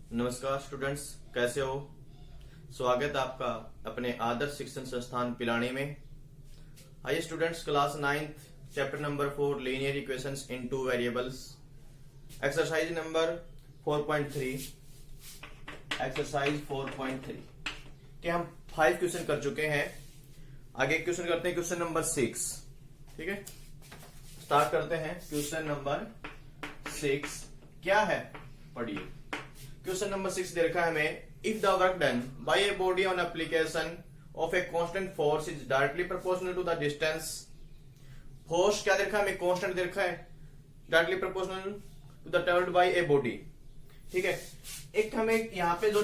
नमस्कार स्टूडेंट्स, कैसे हो। स्वागत है आपका अपने आदर्श शिक्षण संस्थान पिलानी में। आइए students, class 9th chapter number 4 linear equations इन two variables, exercise number 4.3 exercise 4.3 के हम 5 क्वेश्चन कर चुके हैं। आगे क्वेश्चन करते हैं क्वेश्चन नंबर 6। ठीक है, स्टार्ट करते हैं क्वेश्चन नंबर 6। क्या है, पढ़िए। क्वेश्चन नंबर 6 दे रखा है हमें, if the work done by a body on application of a constant force is directly proportional to the distance. Force क्या दे रखा है हमें, कांस्टेंट दे रखा है, directly proportional to the travelled by a body. ठीक है, एक हमें यहां पे जो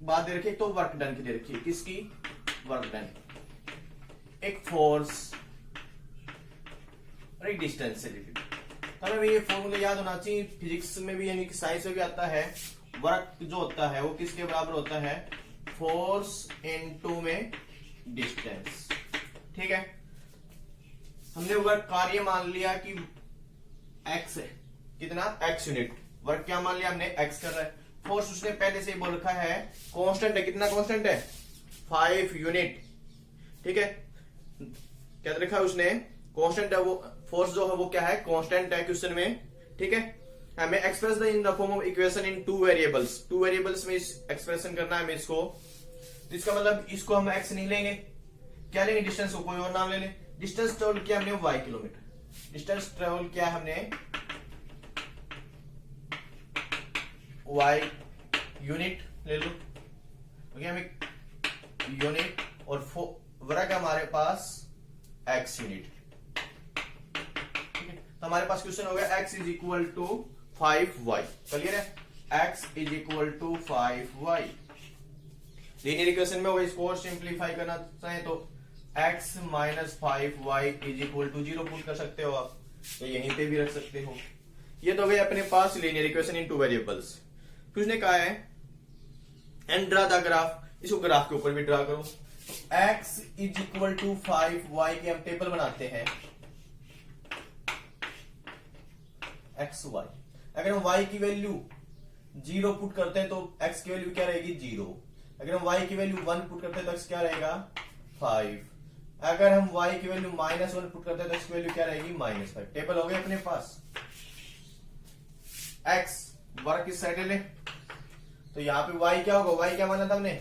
बात दे रखी है तो वर्क डन की दे रखी है, किसकी, वर्क डन। एक फोर्स और एक डिस्टेंस से रिलेटेड, हमें ये फॉर्मूला याद होना चाहिए। फिजिक्स में भी यानी कि साइंस में भी आता है, वर्क जो होता है वो किसके बराबर होता है, फोर्स इनटू में डिस्टेंस। ठीक है, हमने वर्क कार्य मान लिया कि एक्स है, कितना, एक्स यूनिट। वर्क क्या मान लिया हमने, एक्स कर रहा है। फोर्स उसने पहले से ही बोल रखा है कांस्टेंट है, कितना कांस्टेंट है, 5 यूनिट। ठीक है, क्या रखा है उसने, कांस्टेंट है, वो फोर्स जो है वो क्या है, कांस्टेंट है क्वेश्चन में। ठीक है, हमें express the in the form of equation in two variables, two variables में एक्सप्रेशन करना है हमें इसको। तो इसका मतलब इसको हम एक्स नहीं लेंगे, क्या लेंगे, डिस्टेंस को कोई और नाम ले लें। डिस्टेंस ट्रेवल किया हमने y किलोमीटर, डिस्टेंस ट्रेवल किया हमने y यूनिट ले लो, ओके, हमें यूनिट और वर्ग हमारे पास x यूनिट। तो हमारे पास क्वेश्चन हो गया x is equal to 5y। Clear है, x is equal to 5y। Linear equation में वो इसको सिंप्लीफाई करना चाहे तो x minus 5y is equal to 0 put कर सकते हो आप, तो यहीं पे भी रख सकते हो। ये तो गई अपने पास linear equation in two variables. फिर उसने कहा है एंड ड्रा द ग्राफ, इसको ग्राफ के ऊपर भी ड्रा करो। x is equal to 5y के हम टेबल बनाते हैं, एक्स वाई। अगर हम y की वैल्यू 0 पुट करते हैं तो x की वैल्यू क्या रहेगी, 0। अगर हम y की वैल्यू 1 पुट करते हैं तो x क्या रहेगा, 5। अगर हम y की वैल्यू -1 पुट करते हैं तो x की वैल्यू क्या रहेगी, -5। टेबल हो गया अपने पास। x वर्क इस साइड ले, तो यहाँ पे y क्या होगा, y क्या माना था हमने,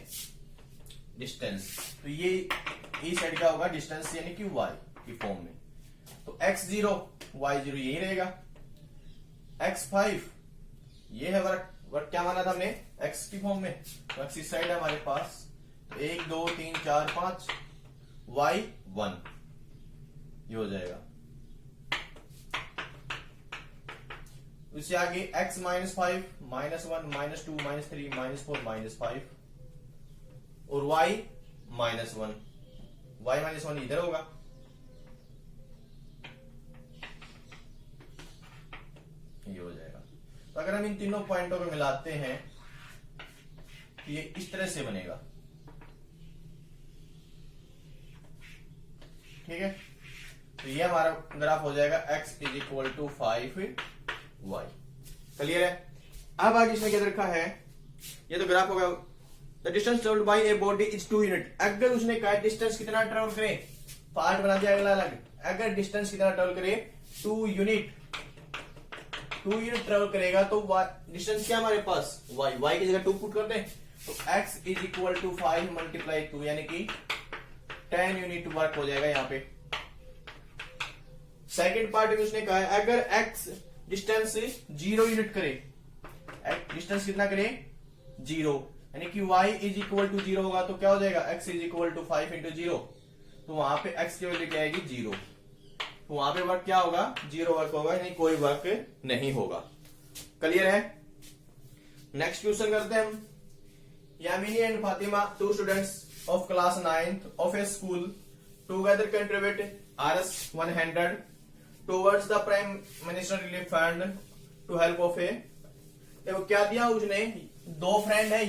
डिस्टेंस। तो ये इस साइड क्या होगा, डिस्टेंस यानी कि y की फॉर्म में। तो x 0 y 0 यही रहेगा। x5 ये है वर्क, वर्क क्या माना था हमने, x की फॉर्म में, तो x इस साइड है हमारे पास। तो 1 2 3 4 5 y 1 ये हो जाएगा। उससे आगे x -5 -1 -2 -3 -4 -5 और y -1, y -1 इधर होगा। ये हो जाएगा। तो अगर हम इन तीनों पॉइंटों को मिलाते हैं तो ये इस तरह से बनेगा। ठीक है, तो ये हमारा ग्राफ हो जाएगा x is equal to 5y। Clear है। अब आगे इसमें क्या रखा है, ये तो ग्राफ होगा। The distance travelled by a body is 2 unit. अगर उसने कहा डिस्टेंस कितना ट्रेवल करे, पार्ट बना दिया अगला अलग। अगर डिस्टेंस कितना ट्रेवल करे, 2 यूनिट ट्रेवल करेगा तो डिस्टेंस क्या हमारे पास, y की जगह 2 पुट करते हैं, तो x is equal to 5 multiply 2 यानी कि 10 यूनिट वर्क हो जाएगा यहाँ पे। सेकंड पार्ट में उसने कहा है अगर x डिस्टेंस 0 यूनिट करे, डिस्टेंस कितना करे, 0, यानी कि y इज इक्वल टू 0 होगा तो क्या हो जाएगा, x is equal to 5 into 0। तो वहां पे x की वैल्यू क्या आएगी, 0। तो वहां पे वर्क क्या होगा, 0 वर्क होगा, यानी कोई वर्क नहीं होगा। क्लियर है। नेक्स्ट क्वेश्चन करते हैं हम। Yamini and Fatima, 2 students of class 9th of a school together contribute Rs 100 towards the prime minister relief fund to help of a. देखो क्या दिया उसने, 2 फ्रेंड है,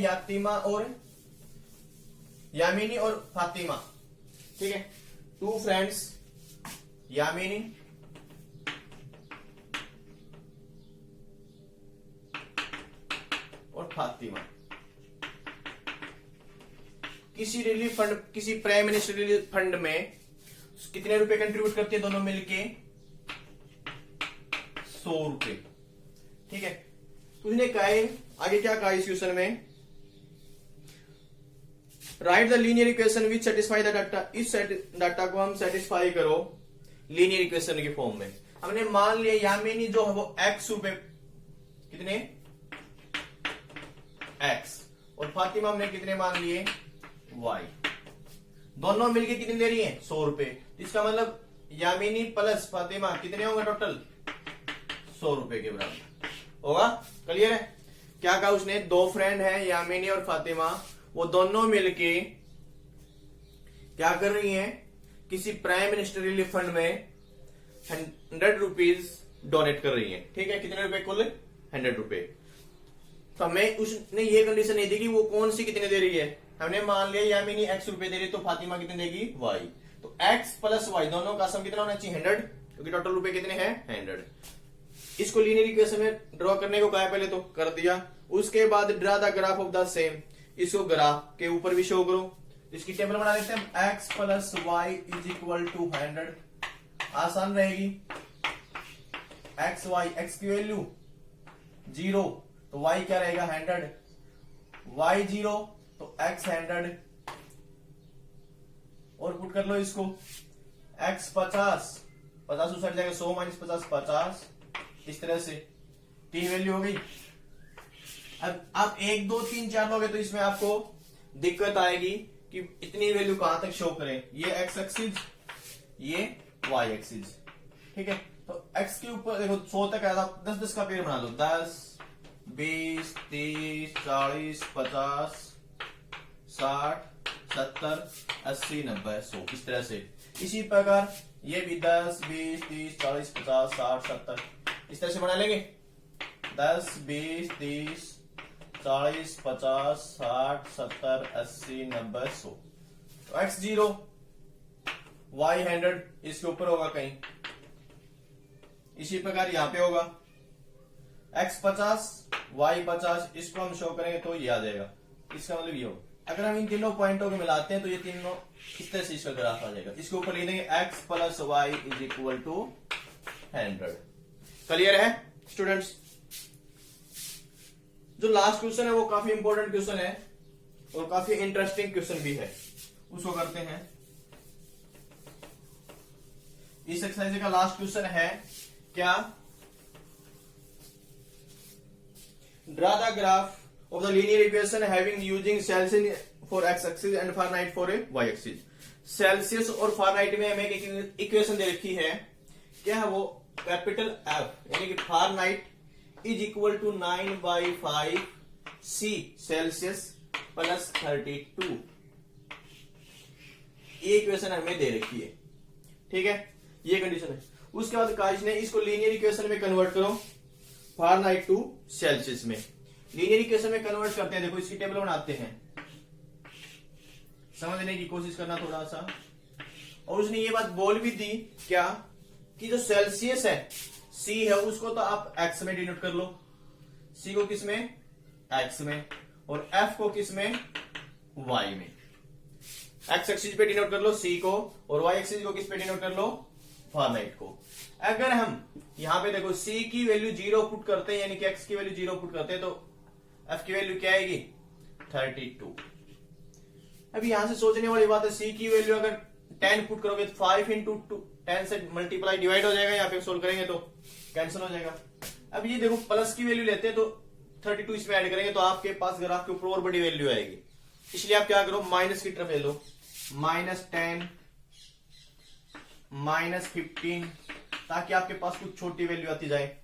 यामिनी और फातिमा। ठीक है, 2 फ्रेंड्स यामिनी और फातिमा। किसी रिलीफ फंड, किसी प्राइम मिनिस्टर रिलीफ फंड में कितने रुपए कंट्रीब्यूट करते हैं दोनों मिलके? 100 रुपए। ठीक है, उसने कहा है आगे क्या कहा इस क्वेश्चन में, right the linear equation which satisfy the data. इस डाटा को हम सेटिस्फाई करो लीनियर इक्वेशन के फॉर्म में। हमने मान लिया यामिनी जो है वो x रुपए, कितने x, और फातिमा हमने कितने मान लिए y, दोनों मिलके कितने दे रही हैं 100 रुपए। इसका मतलब यामिनी प्लस फातिमा कितने होंगे टोटल 100 रुपए के बराबर होगा। क्लियर है? क्या कहा उसने, दो फ्रेंड है यामिनी और फातिमा, वो दोनों मिलके क्या कर रही हैं, किसी प्राइम मिनिस्टर रिलीफ फंड में 100 रुपीज डोनेट कर रही है। ठीक है, कितने रुपए कुल 100 रुपए। तो हमें उसने ये कंडीशन नहीं दी कि वो कौन सी कितने दे रही है। हमने मान लिया यामिनी x रुपए दे रही तो फातिमा कितने देगी y, तो x प्लस y दोनों का सम कितना होना चाहिए 100, क्योंकि टोटल रुपए कितने हैं 100। इसको लीनियर इक्वेशन में ड्रॉ करने को कहा पहले तो कर दिया, उसके बाद draw the graph of the same, इसको ग्राफ के ऊपर भी शो करो। इसकी टेबल बना लेते हैं, x plus Y is equal to 100, आसान रहेगी। x की वैल्यू 0 तो y क्या रहेगा 100, y 0 तो x 100, और पुट कर लो इसको, x 50 उस हट जाएगा 100 माइनस 50 50, इस तरह से 3 वैल्यू हो गई। अब आप 1 2 3 4 लोगे तो इसमें आपको दिक्कत आएगी कि इतनी वैल्यू कहां तक शो करें, ये x एक्सिस ये y एक्सिस। ठीक है, तो x के ऊपर देखो 100 तक आया था, 10 10 का पेड़ बना लो, 10 20 30 40 50 60 70 80 90 100, इस तरह से। इसी प्रकार ये भी 10 20 30 40 50 60 70 इस तरह से बना लेंगे, 10 20 30 40 50 60 70 80 90 100। तो x 0 y 100 इसके ऊपर होगा कहीं, इसी प्रकार यहां पे होगा x 50 y 50, इसको हम शो करेंगे तो ये आ जाएगा। इसका मतलब ये होगा, अगर हम इन तीनों पॉइंटों को मिलाते हैं तो ये तीनों इस तरह से इसका ग्राफ आ जाएगा। इसके ऊपर लिख देंगे x plus Y is equal to 100। Clear है स्टूडेंट्स? जो लास्ट क्वेश्चन है वो काफी इंपॉर्टेंट क्वेश्चन है और काफी इंटरेस्टिंग क्वेश्चन भी है, उसको करते हैं। इस एक्सरसाइज का लास्ट क्वेश्चन है क्या, draw the graph of the linear equation having using Celsius for x axis and Fahrenheit for a y axis। Celsius और फारेनहाइट में हमें एक इक्वेशन दे रखी है, क्या है वो, कैपिटल F यानी कि Fahrenheit is equal to 9/5 C Celsius plus 32, ये इक्वेशन हमें दे रखी है। ठीक है, ये कंडीशन है। उसके बाद काश ने इसको लीनियर इक्वेशन में कन्वर्ट करो, फारेनहाइट टू सेल्सियस में लीनियर इक्वेशन में कन्वर्ट करते हैं। देखो इसकी टेबल बनाते हैं, समझने की कोशिश करना थोड़ा सा। और उसने ये बात बोल भी दी क्या, कि जो सेल्सियस है C है उसको तो आप x में डिनोट कर लो, C को किस में x में, और F को किस में y में। x एक्सिस पे डिनोट कर लो C को, और y एक्सिस को किस पे डिनोट कर लो, फारेनहाइट को। अगर हम यहां पे देखो C की वैल्यू 0 पुट करते हैं, यानी कि x की वैल्यू 0 पुट करते हैं, तो F की वैल्यू क्या आएगी 32। अब यहां से सोचने वाली बात है, C की वैल्यू अगर 10 पुट करोगे तो 5 इंटू 10 से मल्टीप्लाई डिवाइड हो जाएगा, यहाँ पे सोल्व करेंगे तो कैंसिल हो जाएगा। अब ये देखो प्लस की वैल्यू लेते हैं तो 32 इसमें ऐड करेंगे तो आपके पास ग्राफ के ऊपर और बड़ी वैल्यू आएगी। इसलिए आप क्या करो, माइनस की तरफ ले लो, -10 -15, ताकि आपके पास कुछ छोटी वैल्यू आती जाए।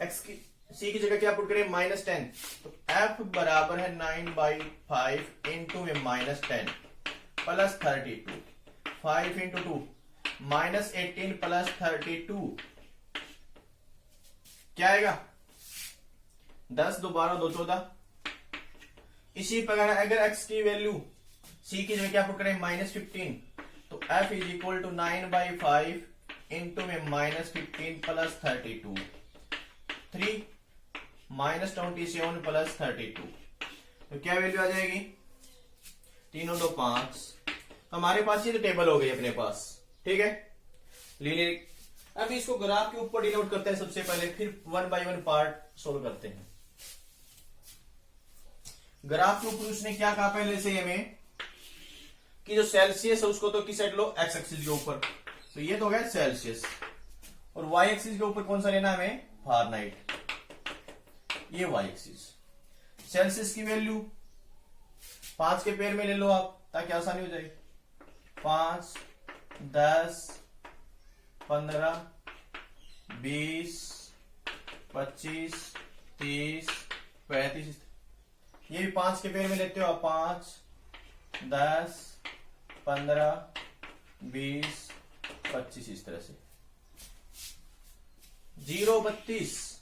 x की C की जगह क्या पुट करें -10, तो F बराबर है 9/5 इंटू में -10 प्लस 32, 5 इंटू 2 -18 प्लस 32 क्या आएगा 10 2 12 2 14। इसी प्रकार अगर x की वैल्यू C की जगह क्या पुट करें -15, तो F is equal to 9/5 into में -15 प्लस 32, 3 -27 प्लस 32, तो क्या वैल्यू आ जाएगी 3 और 2 5। हमारे पास ये तो टेबल हो गई अपने पास, ठीक है, लीनियर। अब इसको ग्राफ के ऊपर डिनोट करते हैं सबसे पहले, फिर 1 बाय 1 पार्ट सोल्व करते हैं। ग्राफ के ऊपर उसने क्या कहा पहले से हमें कि जो सेल्सियस है उसको तो किस साइड लो, एक्स एक्सिस के ऊपर, तो ये तो हो गया सेल्सियस। और वाई एक्सिस के ऊपर कौन सा लेना हमें, फारेनहाइट, ये वाई एक्सिस। सेल्सियस की वैल्यू 5 के पेयर में ले लो आप ताकि आसानी हो जाए। 5, 10, 15, 20, 25, 30, 35, ये भी 5 के पेयर में लेते हो आप। 5, 10, 15, 20, 25, इस तरह से। 0, 32,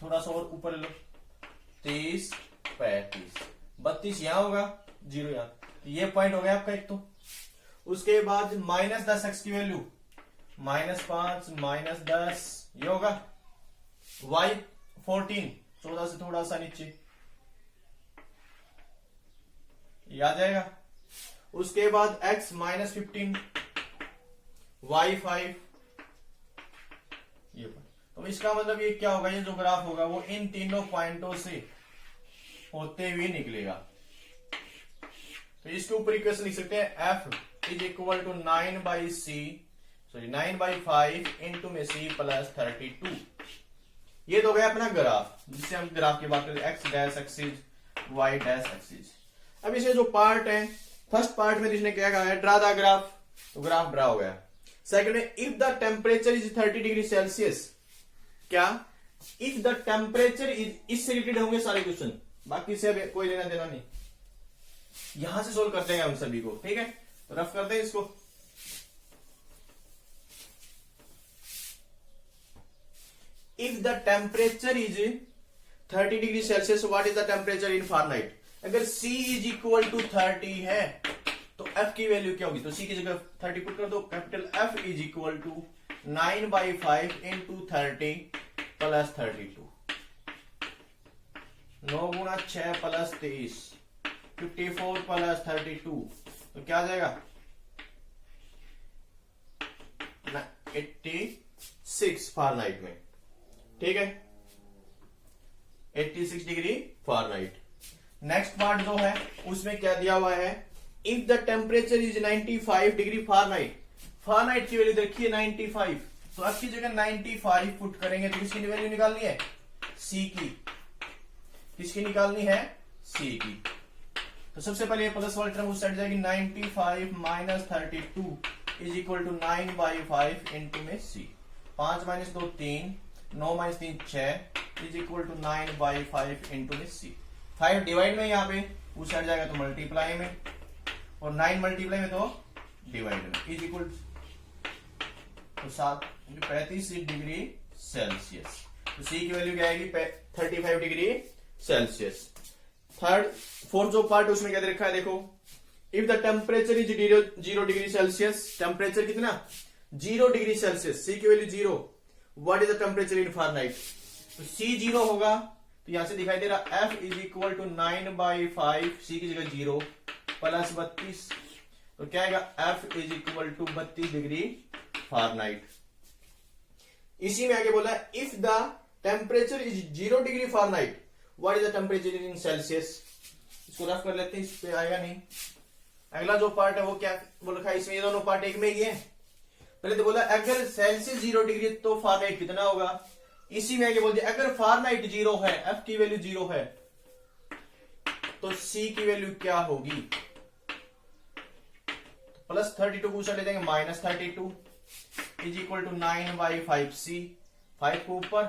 थोड़ा सा और ऊपर ले लो, 30, 35, 32 यहां होगा, 0 यहां, तो ये पॉइंट हो गया आपका एक। तो उसके बाद -10 की वैल्यू, -5, -10, ये होगा। y 14, 14 से थोड़ा सा नीचे, ये आ जाएगा। उसके बाद x -15, y 5, ये। तो इसका मतलब ये क्या होगा, ये जो ग्राफ होगा वो इन तीनों पॉइंटों से होते हुए निकलेगा। तो इसके ऊपर इक्वेशन लिख सकते हैं, f is equal to 9/5 into में c प्लस 32। ये तो गया अपना ग्राफ, जिससे हम ग्राफ की बात करें, x dash axis, y dash axis. अब इसे जो पार्ट है, फर्स्ट पार्ट में जिसने क्या कहा है, ड्रा द ग्राफ, तो ग्राफ ड्रा हो गया। सेकंड में, if the temperature is 30 degree Celsius, क्या इफ द टेम्परेचर इज, इससे रिलेटेड होंगे सारे क्वेश्चन, बाकी से अब कोई लेना देना नहीं, यहां से सोल्व करते हैं हम सभी को, ठीक है। तो रफ करते हैं इसको। If the temperature is 30 degree Celsius, what is the temperature in Fahrenheit. अगर C इज इक्वल टू 30 है तो F की वैल्यू क्या होगी, तो C की जगह 30 पुट कर दो। Capital F is equal to 9/5 into 30 plus 32, 9 गुणा 6 प्लस 23, 54 प्लस 32, तो क्या आ जाएगा 86 फारेनहाइट में, ठीक है, 86 डिग्री फारेनहाइट। नेक्स्ट पार्ट जो है उसमें क्या दिया हुआ है, if the temperature is 95 degree Fahrenheit, Fahrenheit की वैल्यू देखिए 95, तो अब की जगह 95 पुट करेंगे तो किसकी वैल्यू निकालनी है, सी की। किसकी निकालनी है, सी की। तो सबसे पहले प्लस वाली टर्म उस साइड जाएगी, 95 minus 32 is equal to 9/5 into में C. 5 - 2 3, 9 - 3 6 is equal to 9/5 into में सी। 5 डिवाइड में यहाँ पे, उस साइड जाएगा तो मल्टीप्लाई में, और 9 मल्टीप्लाई में तो डिवाइड में, इज इक्वल तो 35 डिग्री सेल्सियस। तो सी की वैल्यू क्या आएगी, 35 डिग्री सेल्सियस। फोर्थ जो पार्ट उसमें क्या दे रखा है, देखो, if the temperature is 0 degree Celsius, temperature कितना 0 डिग्री सेल्सियस, सी की value 0, what is the temperature in Fahrenheit. तो सी 0 होगा, तो यहां से दिखाई दे रहा F is equal to 9/5, C की जगह 0 प्लस 32, तो क्या आएगा F is equal to 32 degree Fahrenheit. इसी में आगे बोला है, if the temperature is 0 degree Fahrenheit, what is the temperature in Celsius. इसको रफ कर लेते हैं, इस पे आएगा नहीं। अगला जो पार्ट है वो क्या बोल रखा है, इसमें ये दोनों पार्ट एक में ही है। पहले तो बोला अगर सेल्सियस 0 डिग्री तो फारेनहाइट कितना होगा। इसी में आगे बोल दिया अगर फारेनहाइट 0 है, F की वैल्यू 0 है, तो C की वैल्यू क्या होगी, प्लस 32 को ले जाएंगे, minus 32 is equal to 9/5 C, 5 को ऊपर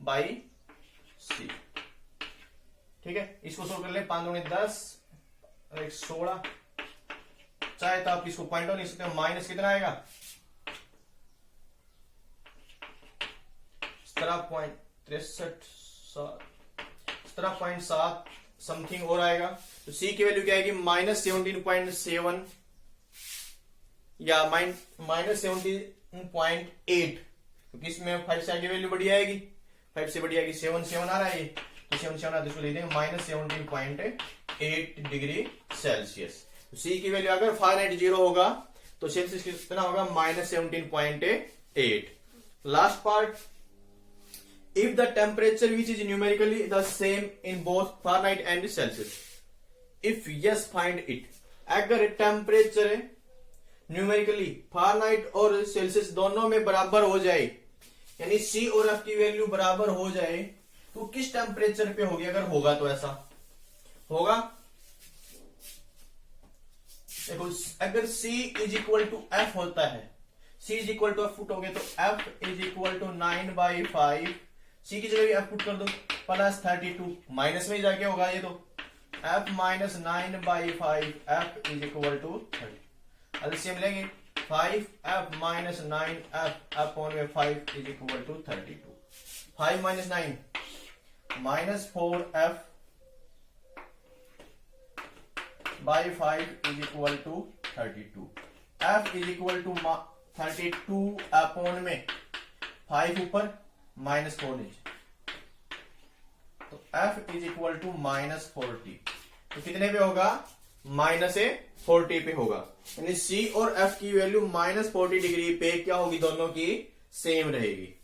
बाई C, ठीक है। इसको सोल्व कर ले, 5 दूनी 10 और 1 16, चाहे तो आप इसको पॉइंट लिख सकते हो, माइनस कितना आएगा 17.7 समथिंग और आएगा। तो सी की वैल्यू क्या आएगी, -17.7 या -17.8, क्योंकि इसमें 5 से आगे वैल्यू बढ़ी आएगी, 5 से बढ़ी आएगी 7 आ रहा है, तो 7 आ रहा है, तो इसको ले देंगे -17.8। 17.8 डिग्री सेल्सियस। सी की वैल्यू अगर फारेनहाइट 0 होगा तो सेल्सियस कितना होगा -17.8। Last part, if the temperature which is numerically the same in both Fahrenheit and Celsius, if yes find it. अगर टेम्परेचर न्यूमेरिकली फारेनहाइट और सेल्सियस दोनों में बराबर हो जाए, यानी सी और एफ की वैल्यू बराबर हो जाए, तो किस टेम्परेचर पे होगी? अगर होगा तो ऐसा होगा, देखो अगर C is equal to F होता है, C is equal to F put हो गया तो F is equal to 9/5, C की जगह एफ पुट कर दो प्लस 32, माइनस में ही जाके होगा ये, तो F minus 9/5 F is equal to 30। LCM लेंगे 5F माइनस 9F अपॉन में 5 is equal to 32। 5 minus 9 minus 4F by 5 is equal to 32। F is equal to 32 upon में 5 ऊपर माइनस 4 नीचे, तो F is equal to -40। तो कितने पे होगा? -40 पे होगा, यानी C और F की वैल्यू -40 डिग्री पे क्या होगी? दोनों की सेम रहेगी।